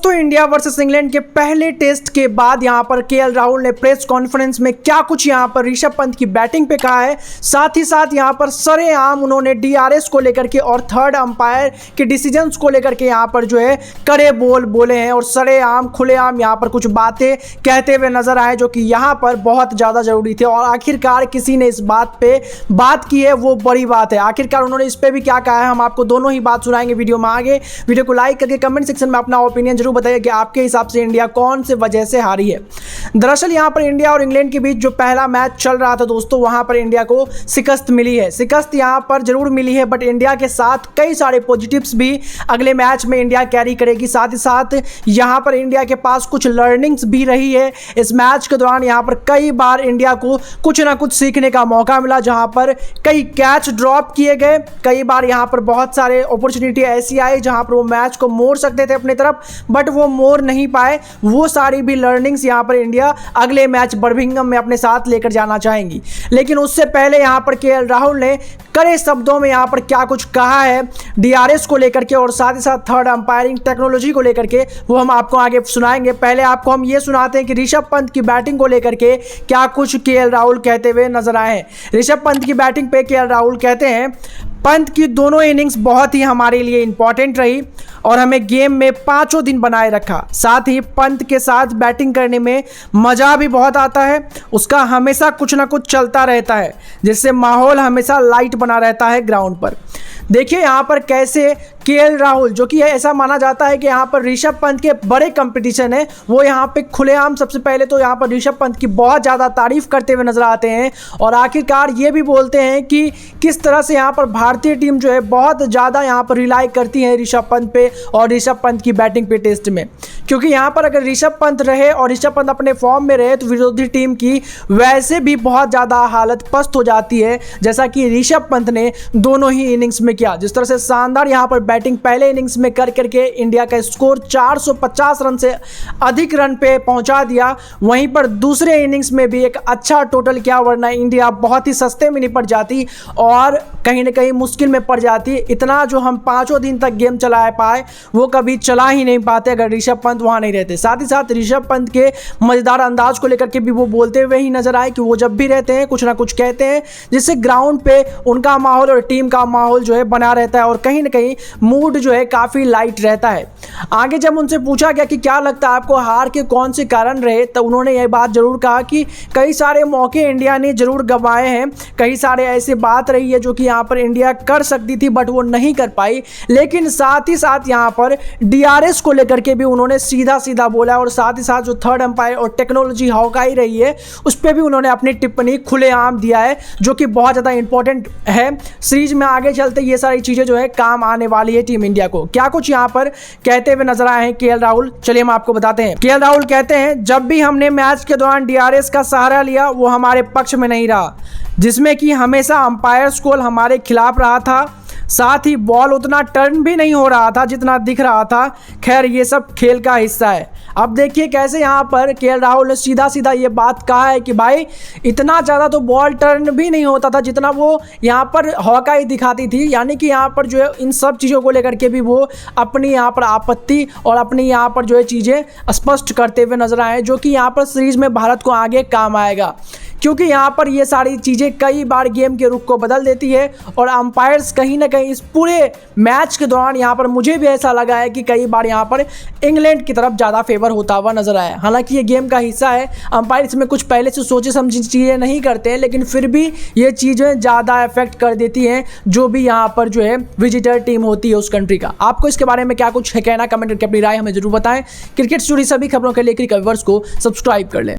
दोस्तों India versus England के पहले टेस्ट के बाद यहां पर केएल राहुल ने प्रेस कॉन्फ्रेंस में क्या कुछ यहां पर ऋषभ पंत की बैटिंग पे कहा है, साथ ही साथ यहां पर सरेआम उन्होंने डीआरएस को लेकर के और थर्ड अंपायर के डिसीजंस को लेकर के यहां पर जो है कड़े बोल बोले हैं और सरेआम खुलेआम यहां पर कुछ बातें कहते हुए नजर आए जो कि यहां पर बहुत ज़्यादा जरूरी थे। और आखिरकार किसी ने इस बात पे बात की है, वो बड़ी बात है। आखिरकार उन्होंने इस पर भी क्या कहा है, हम आपको दोनों ही बात सुनाएंगे वीडियो में आगे। वीडियो को लाइक करके कमेंट सेक्शन में अपना ओपिनियन जरूर बताइए कि आपके हिसाब से इंडिया कौन से वजह से हारी है। दरअसल यहां पर इंडिया और इंग्लैंड के बीच जो पहला मैच चल रहा था दोस्तों, वहां पर इंडिया को शिकस्त मिली है। शिकस्त यहां पर जरूर मिली है, बट इंडिया के साथ कई सारे पॉजिटिव्स भी अगले मैच में इंडिया कैरी करेगी। साथ ही साथ यहां पर इंडिया के पास कुछ लर्निंग्स भी रही है। इस मैच के दौरान यहां पर कई बार इंडिया को कुछ ना कुछ सीखने का मौका मिला, जहां पर कई कैच ड्रॉप किए गए, कई बार यहां पर बहुत सारे अपॉर्चुनिटी ऐसी आई जहां पर वो मैच को मोड़ सकते थे अपनी तरफ, बट वो मोड़ नहीं पाए। वो सारी भी लर्निंग्स यहां पर इंडिया अगले मैच बर्मिंघम में अपने साथ लेकर जाना चाहेंगी। लेकिन उससे पहले यहां पर केएल राहुल ने कड़े शब्दों में यहां पर क्या कुछ कहा है डीआरएस को लेकर के और साथ ही साथ थर्ड अंपायरिंग टेक्नोलॉजी को लेकर के, वो हम आपको आगे सुनाएंगे। पहले आपको हम ये सुनाते हैं कि ऋषभ पंत की बैटिंग को लेकर के क्या कुछ केएल राहुल कहते हुए नजर आए हैं। ऋषभ पंत की बैटिंग पे केएल राहुल कहते हैं, पंत की दोनों इनिंग्स बहुत ही हमारे लिए इंपॉर्टेंट रही और हमें गेम में 5 दिन बनाए रखा। साथ ही पंत के साथ बैटिंग करने में मज़ा भी बहुत आता है। उसका हमेशा कुछ ना कुछ चलता रहता है, जिससे माहौल हमेशा लाइट बना रहता है ग्राउंड पर। देखिए यहाँ पर कैसे केएल राहुल, जो कि ऐसा माना जाता है कि यहाँ पर ऋषभ पंत के बड़े कंपटीशन है, वो यहाँ पे खुलेआम सबसे पहले तो यहाँ पर ऋषभ पंत की बहुत ज़्यादा तारीफ करते हुए नजर आते हैं और आखिरकार ये भी बोलते हैं कि किस तरह से यहाँ पर भारतीय टीम जो है बहुत ज़्यादा यहाँ पर रिलाई करती है ऋषभ पंत पे और ऋषभ पंत की बैटिंग पे टेस्ट में। क्योंकि यहाँ पर अगर ऋषभ पंत रहे और ऋषभ पंत अपने फॉर्म में रहे तो विरोधी टीम की वैसे भी बहुत ज़्यादा हालत पस्त हो जाती है, जैसा कि ऋषभ पंत ने दोनों ही इनिंग्स में किया। जिस तरह से शानदार यहाँ पर बैटिंग पहले इनिंग्स में कर करके इंडिया का स्कोर 450 रन से अधिक रन पे पहुंचा दिया, वहीं पर दूसरे इनिंग्स में भी एक अच्छा टोटल किया, वरना इंडिया बहुत ही सस्ते में निपट जाती और कहीं ना कहीं मुश्किल में पड़ जाती। इतना जो हम 5 दिन तक गेम चला पाए वो कभी चला ही नहीं पाते अगर ऋषभ पंत वहां नहीं रहते। साथ ही साथ ऋषभ पंत के मजेदार अंदाज को लेकर के भी वो बोलते हुए ही नजर आए कि वो जब भी रहते हैं कुछ ना कुछ कहते हैं, जिससे ग्राउंड पे उनका माहौल और टीम का माहौल जो है बना रहता है और कहीं ना कहीं मूड जो है काफ़ी लाइट रहता है। आगे जब उनसे पूछा गया कि क्या लगता है आपको हार के कौन से कारण रहे, तो उन्होंने यह बात जरूर कहा कि कई सारे मौके इंडिया ने जरूर गंवाए हैं, कई सारे ऐसी बात रही है जो कि यहाँ पर इंडिया कर सकती थी बट वो नहीं कर पाई। लेकिन साथ ही साथ यहाँ पर डीआरएस को लेकर के भी उन्होंने सीधा सीधा बोला और साथ ही साथ जो थर्ड अंपायर और टेक्नोलॉजी हॉकाई रही है उस पर भी उन्होंने अपनी टिप्पणी खुलेआम दिया है, जो कि बहुत ज़्यादा इंपॉर्टेंट है। सीरीज में आगे चलते ये सारी चीज़ें जो है काम आने वाली है टीम इंडिया को। क्या कुछ यहाँ पर कहते हुए नजर आए हैं केएल राहुल, चलिए हम आपको बताते हैं। केएल राहुल कहते हैं, जब भी हमने मैच के दौरान डीआरएस का सहारा लिया वो हमारे पक्ष में नहीं रहा, जिसमें कि हमेशा अंपायर्स कॉल हमारे खिलाफ रहा था। साथ ही बॉल उतना टर्न भी नहीं हो रहा था जितना दिख रहा था। खैर ये सब खेल का हिस्सा है। अब देखिए कैसे यहाँ पर केएल राहुल ने सीधा सीधा ये बात कहा है कि भाई इतना ज़्यादा तो बॉल टर्न भी नहीं होता था जितना वो यहाँ पर हॉकाई दिखाती थी। यानी कि यहाँ पर जो है इन सब चीज़ों को लेकर के भी वो अपनी यहाँ पर आपत्ति और अपनी यहाँ पर जो है चीज़ें स्पष्ट करते हुए नजर आए, जो कि यहाँ पर सीरीज में भारत को आगे काम आएगा। क्योंकि यहाँ पर ये सारी चीज़ें कई बार गेम के रुख को बदल देती है और अंपायर्स कहीं ना कहीं इस पूरे मैच के दौरान यहाँ पर मुझे भी ऐसा लगा है कि कई बार यहाँ पर इंग्लैंड की तरफ ज़्यादा फेवर होता हुआ नजर आया। हालांकि ये गेम का हिस्सा है, अंपायर इसमें कुछ पहले से सोचे समझी चीज़ें नहीं करते हैं, लेकिन फिर भी ये चीज़ें ज़्यादा इफेक्ट कर देती हैं जो भी यहाँ पर जो है विजिटर टीम होती है उस कंट्री का। आपको इसके बारे में क्या कुछ है कहना, कमेंट करके अपनी राय हमें जरूर बताएं। क्रिकेट से जुड़ी सभी खबरों के लिए क्रिक अवर्स को सब्सक्राइब कर लें।